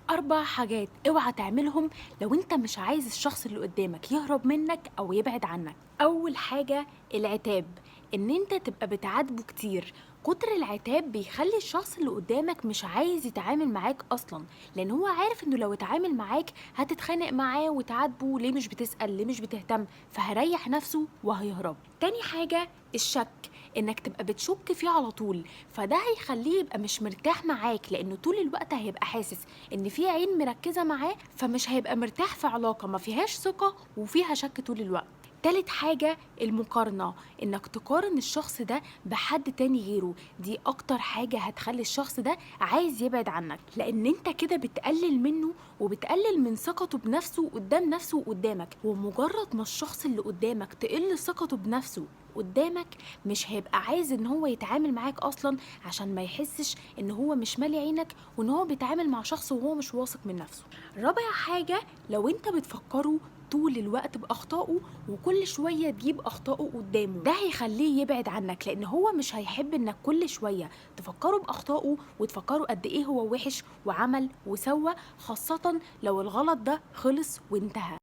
4 حاجات اوعى تعملهم لو انت مش عايز الشخص اللي قدامك يهرب منك او يبعد عنك. اول حاجة العتاب، ان انت تبقى بتعاتبه كتير. كتر العتاب بيخلي الشخص اللي قدامك مش عايز يتعامل معاك اصلا، لان هو عارف انه لو اتعامل معاك هتتخانق معاه وتعاتبه ليه مش بتسأل ليه مش بتهتم، فهريح نفسه وهيهرب. تاني حاجة الشك، انك تبقى بتشك فيه على طول، فده هيخليه يبقى مش مرتاح معاك، لانه طول الوقت هيبقى حاسس ان في عين مركزة معاه، فمش هيبقى مرتاح في علاقة ما فيهاش ثقة وفيها شك طول الوقت. تالت حاجة المقارنة، انك تقارن الشخص ده بحد تاني غيره، دي اكتر حاجة هتخلي الشخص ده عايز يبعد عنك، لان انت كده بتقلل منه وبتقلل من ثقته بنفسه قدام نفسه وقدامك. ومجرد ما الشخص اللي قدامك تقل ثقته بنفسه قدامك، مش هيبقى عايز ان هو يتعامل معاك اصلا، عشان ما يحسش ان هو مش مالي عينك وان هو بيتعامل مع شخص وهو مش واثق من نفسه. رابع حاجة لو انت بتفكره طول الوقت بأخطائه وكل شوية تجيب أخطائه قدامه، ده هيخليه يبعد عنك، لأن هو مش هيحب إنك كل شوية تفكره بأخطائه وتفكره قد إيه هو وحش وعمل وسوى، خاصة لو الغلط ده خلص وانتهى.